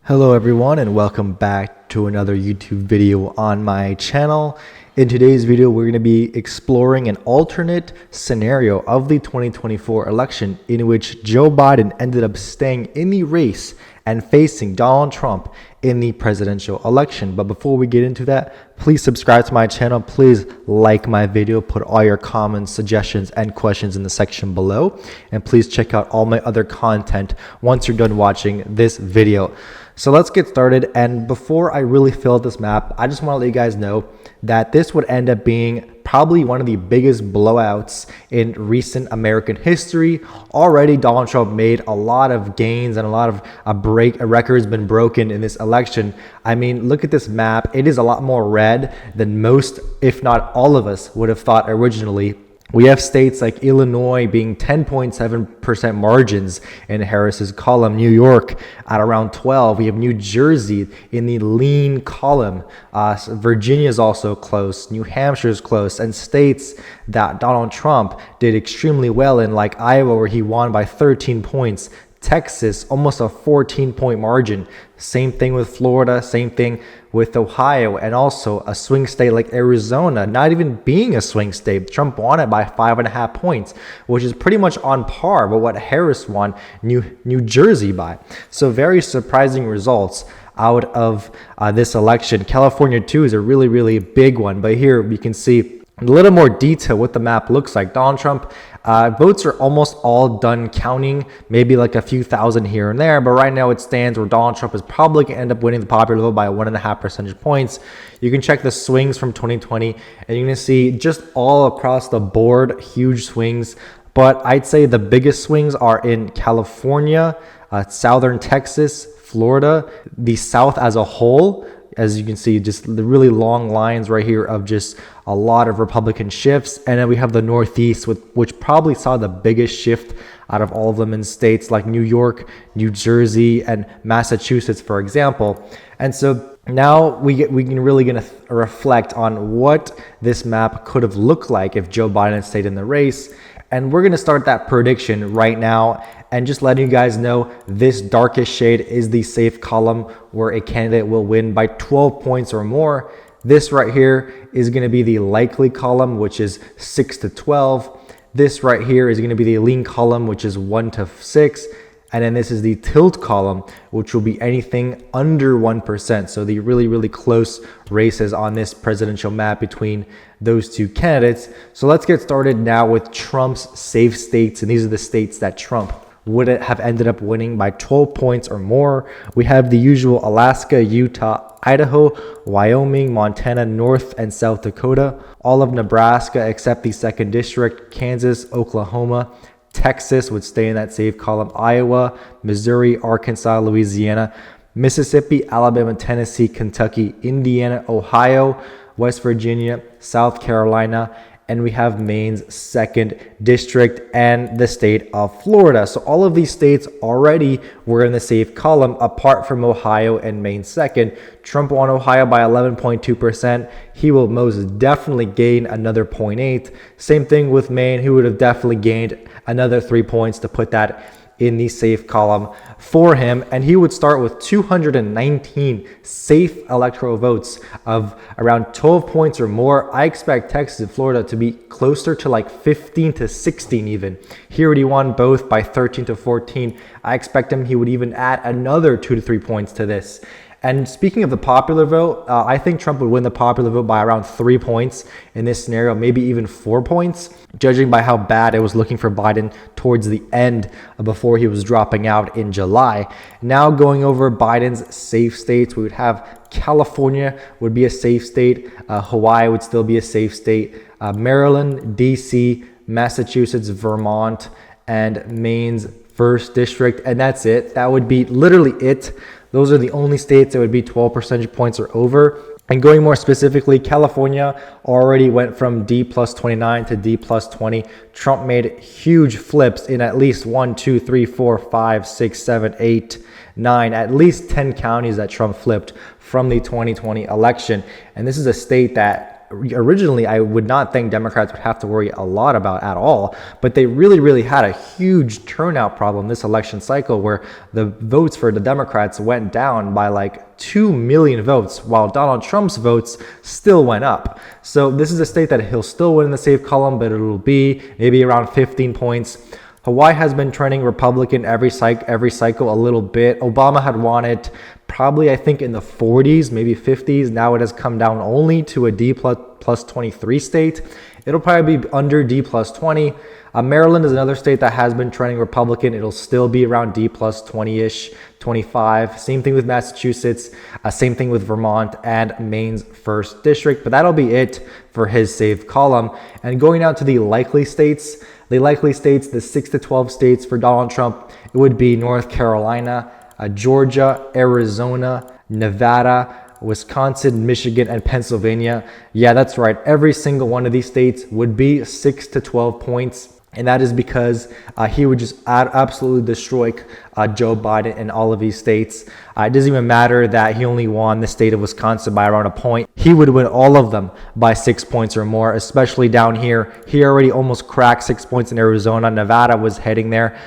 Hello everyone and welcome back to another YouTube video on my channel. In today's video, we're going to be exploring an alternate scenario of the 2024 election in which Joe Biden ended up staying in the race and facing Donald Trump in the presidential election. But before we get into that, please subscribe to my channel. Please like my video, put all your comments, suggestions, and questions in the section below. And please check out all my other content once you're done watching this video. So let's get started. And before I really fill out this map, I just want to let you guys know that this would end up being probably one of the biggest blowouts in recent American history. Already, Donald Trump made a lot of gains and a lot of records been broken in this election. I mean, look at this map. It is a lot more red than most, if not all of us, would have thought originally. We have states like Illinois being 10.7% margins in Harris's column, New York at around 12. We have New Jersey in the lean column. Virginia is also close. New Hampshire is close. And states that Donald Trump did extremely well in, like Iowa, where he won by 13 points. Texas, almost a 14-point margin. Same thing with Florida, same thing with Ohio, and also a swing state like Arizona, not even being a swing state. Trump won it by 5.5 points, which is pretty much on par with what Harris won New Jersey by. So very surprising results out of this election. California too is a really big one, but here we can see a little more detail what the map looks like. Donald Trump votes are almost all done counting, maybe like a few thousand here and there, but right now it stands where Donald Trump is probably going to end up winning the popular vote by 1.5 percentage points. You can check the swings from 2020 and you're going to see just all across the board huge swings, but I'd say the biggest swings are in California, southern Texas, Florida, the South as a whole. As you can see, just the really long lines right here of just a lot of Republican shifts. And then we have the Northeast, which probably saw the biggest shift out of all of them in states like New York, New Jersey, and Massachusetts, for example. And so now we can really gonna reflect on what this map could have looked like if Joe Biden stayed in the race. And we're going to start that prediction right now and just letting you guys know this darkest shade is the safe column where a candidate will win by 12 points or more. This right here is going to be the likely column, which is 6 to 12. This right here is going to be the lean column, which is 1 to 6. And then this is the tilt column, which will be anything under 1%. So the really close races on this presidential map between those two candidates. So let's get started now with Trump's safe states. And these are the states that Trump would have ended up winning by 12 points or more. We have the usual Alaska, Utah, Idaho, Wyoming, Montana, North and South Dakota, all of Nebraska except the 2nd District, Kansas, Oklahoma, Texas would stay in that safe column, Iowa, Missouri, Arkansas, Louisiana, Mississippi, Alabama, Tennessee, Kentucky, Indiana, Ohio, West Virginia, South Carolina, and we have Maine's 2nd District and the state of Florida. So all of these states already were in the safe column apart from Ohio and Maine 2nd. Trump won Ohio by 11.2%. He will most definitely gain another 0.8. Same thing with Maine. He would have definitely gained another 3 points to put that in the safe column for him, and he would start with 219 safe electoral votes of around 12 points or more. I expect Texas and Florida to be closer to like 15 to 16 even. He already won both by 13 to 14. I expect he would even add another 2 to 3 points to this. And speaking of the popular vote, I think Trump would win the popular vote by around 3 points in this scenario, maybe even 4 points, judging by how bad it was looking for Biden towards the end before he was dropping out in July. Now going over Biden's safe states, we would have California would be a safe state, Hawaii would still be a safe state, Maryland, DC, Massachusetts, Vermont, and Maine's 1st District, and that's it. That would be literally it. Those are the only states that would be 12 percentage points or over. And going more specifically, California already went from D plus 29 to D plus 20. Trump made huge flips in at least 1, 2, 3, 4, 5, 6, 7, 8, 9, at least 10 counties that Trump flipped from the 2020 election. And this is a state that originally I would not think Democrats would have to worry a lot about at all, but they really had a huge turnout problem this election cycle where the votes for the Democrats went down by like 2 million votes while Donald Trump's votes still went up. So this is a state that he'll still win in the safe column, but it'll be maybe around 15 points. Hawaii has been trending Republican every cycle a little bit. Obama had won it probably, I think, in the 40s, maybe 50s. Now it has come down only to a D plus 23 state. It'll probably be under D plus 20. Maryland is another state that has been trending Republican. It'll still be around D plus 20-ish, 25. Same thing with Massachusetts. Same thing with Vermont and Maine's 1st district. But that'll be it for his safe column. And going out to the likely states, the 6 to 12 states for Donald Trump, it would be North Carolina, Georgia, Arizona, Nevada, Wisconsin, Michigan, and Pennsylvania. Yeah, that's right. Every single one of these states would be 6 to 12 points. And that is because he would just absolutely destroy Joe Biden in all of these states. It doesn't even matter that he only won the state of Wisconsin by around a point. He would win all of them by 6 points or more, especially down here. He already almost cracked 6 points in Arizona. Nevada was heading there.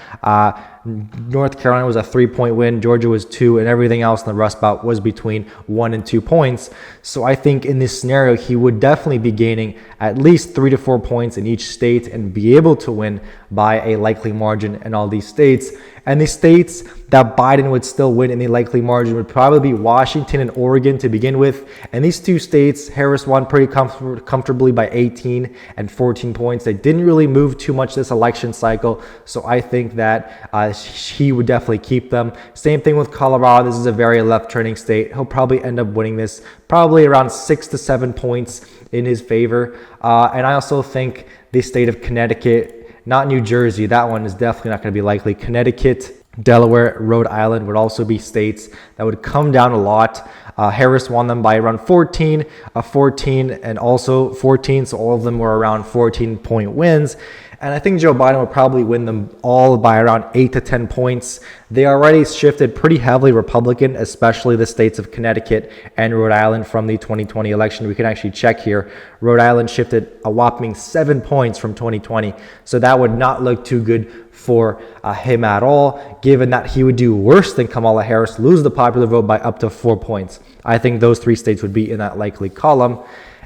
North Carolina was a 3-point win. Georgia was 2, and everything else in the Rust Belt was between 1 and 2 points. So I think in this scenario, he would definitely be gaining at least 3 to 4 points in each state and be able to win by a likely margin in all these states. And the states that Biden would still win in the likely margin would probably be Washington and Oregon to begin with. And these two states, Harris won pretty comfortably by 18 and 14 points. They didn't really move too much this election cycle. So I think that he would definitely keep them. Same thing with Colorado. This is a very left-turning state. He'll probably end up winning this probably around 6 to 7 points in his favor. And I also think the state of Connecticut, not New Jersey, that one is definitely not going to be likely. Connecticut, Delaware, Rhode Island would also be states that would come down a lot. Harris won them by around 14, and also 14. So all of them were around 14-point wins. And I think Joe Biden would probably win them all by around 8 to 10 points. They already shifted pretty heavily Republican, especially the states of Connecticut and Rhode Island from the 2020 election. We can actually check here. Rhode Island shifted a whopping 7 points from 2020. So that would not look too good for him at all, given that he would do worse than Kamala Harris, lose the popular vote by up to 4 points. I think those 3 states would be in that likely column.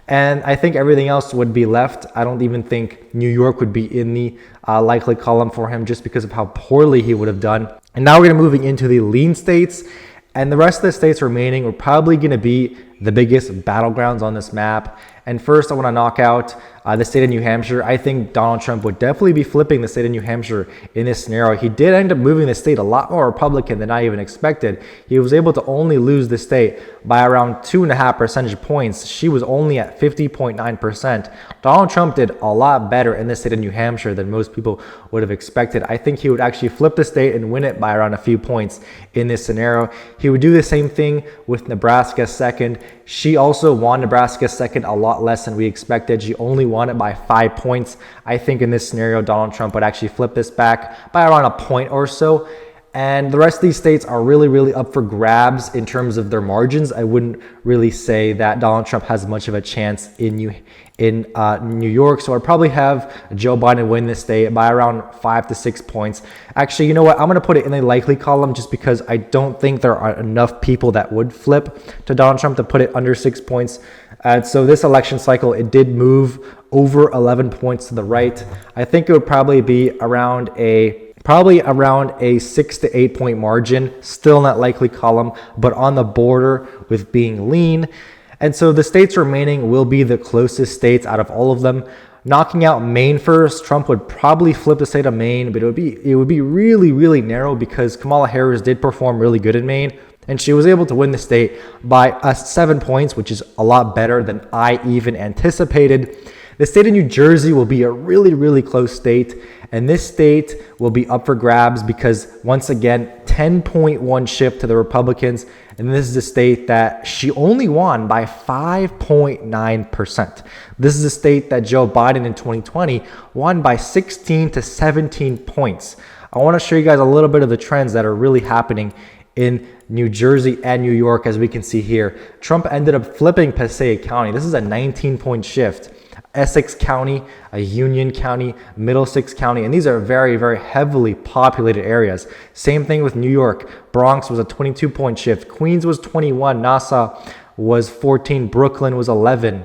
And I think everything else would be left. I don't even think New York would be in the likely column for him just because of how poorly he would have done. And now we're going to moving into the lean states. And the rest of the states remaining are probably going to be the biggest battlegrounds on this map. And first, I want to knock out the state of New Hampshire. I think Donald Trump would definitely be flipping the state of New Hampshire in this scenario. He did end up moving the state a lot more Republican than I even expected. He was able to only lose the state by around 2.5 percentage points. She was only at 50.9%. Donald Trump did a lot better in the state of New Hampshire than most people would have expected. I think he would actually flip the state and win it by around a few points in this scenario. He would do the same thing with Nebraska second. She also won Nebraska second a lot less than we expected. She only won it by 5 points. I think in this scenario, Donald Trump would actually flip this back by around a point or so. And the rest of these states are really up for grabs in terms of their margins. I wouldn't really say that Donald Trump has much of a chance in New York. So I'd probably have Joe Biden win this state by around 5 to 6 points. Actually, you know what? I'm going to put it in the likely column just because I don't think there are enough people that would flip to Donald Trump to put it under 6 points. And so this election cycle, it did move over 11 points to the right. I think it would probably be around a 6 to 8 point margin, still in that likely column, but on the border with being lean. And so the states remaining will be the closest states out of all of them. Knocking out Maine first, Trump would probably flip the state of Maine, but it would be really narrow because Kamala Harris did perform really good in Maine. And she was able to win the state by 7 points, which is a lot better than I even anticipated. The state of New Jersey will be a really close state. And this state will be up for grabs because, once again, 10.1 shift to the Republicans. And this is a state that she only won by 5.9%. This is a state that Joe Biden in 2020 won by 16 to 17 points. I want to show you guys a little bit of the trends that are really happening in New Jersey and New York, as we can see here. Trump ended up flipping Passaic County. This is a 19-point shift. Essex County, a Union County, Middlesex County, and these are very, very heavily populated areas. Same thing with New York. Bronx was a 22-point shift. Queens was 21. Nassau was 14. Brooklyn was 11.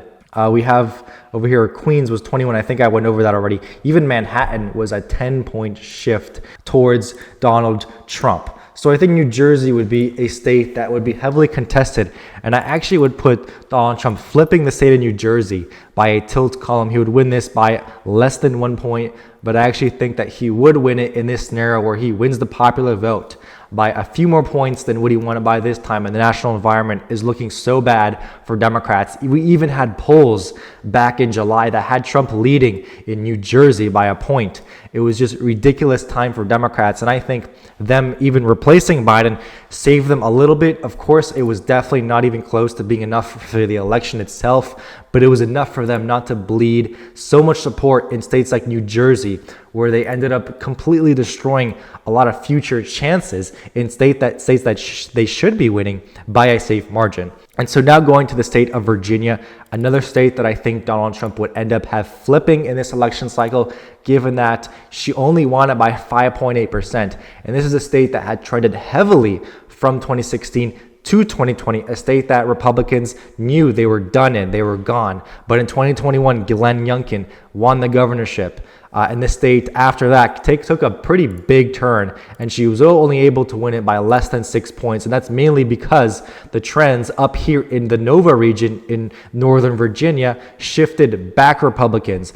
We have over here Queens was 21. I think I went over that already. Even Manhattan was a 10-point shift towards Donald Trump. So I think New Jersey would be a state that would be heavily contested. And I actually would put Donald Trump flipping the state of New Jersey by a tilt column. He would win this by less than 1 point, but I actually think that he would win it in this scenario where he wins the popular vote by a few more points than what he won it by this time. And the national environment is looking so bad for Democrats. We even had polls back in July that had Trump leading in New Jersey by a point. It was just ridiculous time for Democrats. And I think them even replacing Biden saved them a little bit. Of course, it was definitely not even close to being enough for the election itself, but it was enough for them not to bleed so much support in states like New Jersey, where they ended up completely destroying a lot of future chances in states that they should be winning by a safe margin. And so now going to the state of Virginia, another state that I think Donald Trump would end up flipping in this election cycle, given that she only won it by 5.8%. And this is a state that had trended heavily from 2016 to 2020, a state that Republicans knew they were done in, they were gone. But in 2021, Glenn Youngkin won the governorship. And the state after that took a pretty big turn, and she was only able to win it by less than 6 points. And that's mainly because the trends up here in the Nova region in Northern Virginia shifted back to Republicans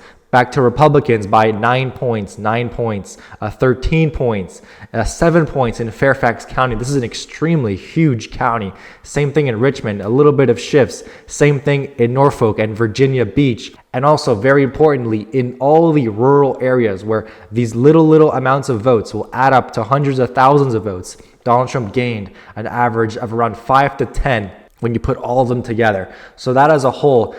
by 9 points, 13 points, 7 points in Fairfax County. This is an extremely huge county. Same thing in Richmond, a little bit of shifts. Same thing in Norfolk and Virginia Beach. And also, very importantly, in all the rural areas where these little amounts of votes will add up to hundreds of thousands of votes, Donald Trump gained an average of around 5 to 10 when you put all of them together. So that as a whole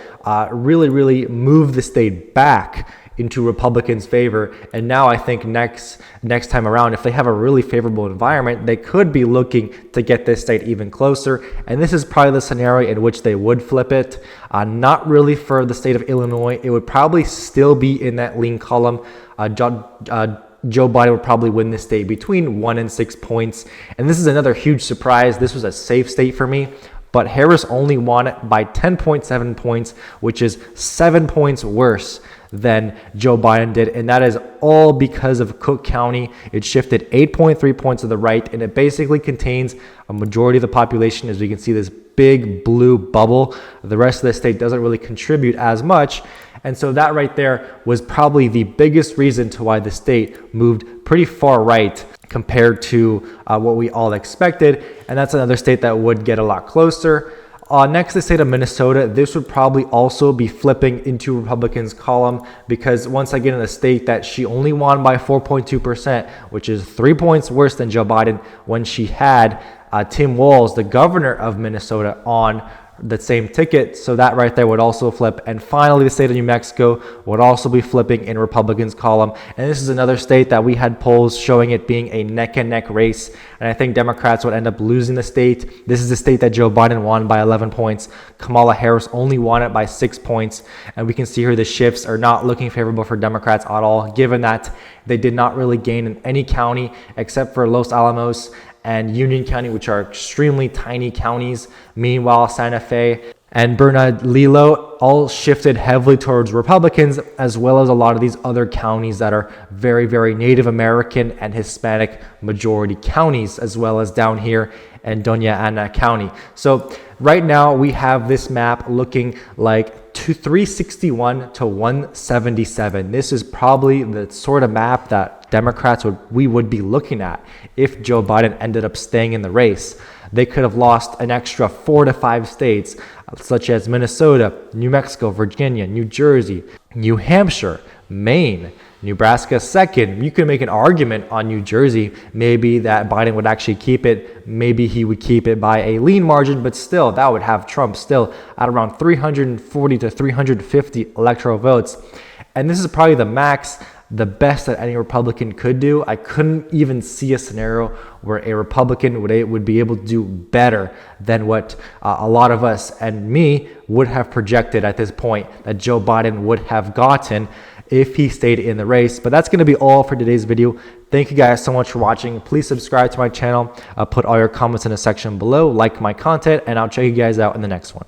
really moved the state back into Republicans' favor. And now I think next time around, if they have a really favorable environment, they could be looking to get this state even closer. And this is probably the scenario in which they would flip it. Not really for the state of Illinois. It would probably still be in that lean column. Joe Biden would probably win this state between 1 and 6 points. And this is another huge surprise. This was a safe state for me. But Harris only won it by 10.7 points, which is 7 points worse than Joe Biden did. And that is all because of Cook County. It shifted 8.3 points to the right, and it basically contains a majority of the population. As we can see, this big blue bubble. The rest of the state doesn't really contribute as much. And so that right there was probably the biggest reason to why the state moved pretty far right compared to what we all expected. And that's another state that would get a lot closer. Next, the state of Minnesota. This would probably also be flipping into Republicans' column, because once again, in a state that she only won by 4.2%, which is 3 points worse than Joe Biden, when she had Tim Walz, the governor of Minnesota, on the same ticket. So that right there would also flip. And finally, the state of New Mexico would also be flipping in Republicans' column. And this is another state that we had polls showing it being a neck-and-neck race. And I think Democrats would end up losing the state. This is the state that Joe Biden won by 11 points. Kamala Harris only won it by 6 points. And we can see here the shifts are not looking favorable for Democrats at all, given that they did not really gain in any county except for Los Alamos and Union County, which are extremely tiny counties. Meanwhile, Santa Fe and Bernalillo all shifted heavily towards Republicans, as well as a lot of these other counties that are very, very Native American and Hispanic majority counties, as well as down here in Doña Ana County. So right now we have this map looking like 361 to 177. This is probably the sort of map that Democrats would be looking at if Joe Biden ended up staying in the race. They could have lost an extra 4 to 5 states, such as Minnesota, New Mexico, Virginia, New Jersey, New Hampshire, Maine, Nebraska second. You could make an argument on New Jersey, maybe that Biden would actually keep it. Maybe he would keep it by a lean margin, but still, that would have Trump still at around 340 to 350 electoral votes. And this is probably the max the best that any Republican could do. I couldn't even see a scenario where a Republican would be able to do better than what a lot of us and me would have projected at this point that Joe Biden would have gotten if he stayed in the race. But that's going to be all for today's video. Thank you guys so much for watching. Please subscribe to my channel. Put all your comments in the section below, like my content, and I'll check you guys out in the next one.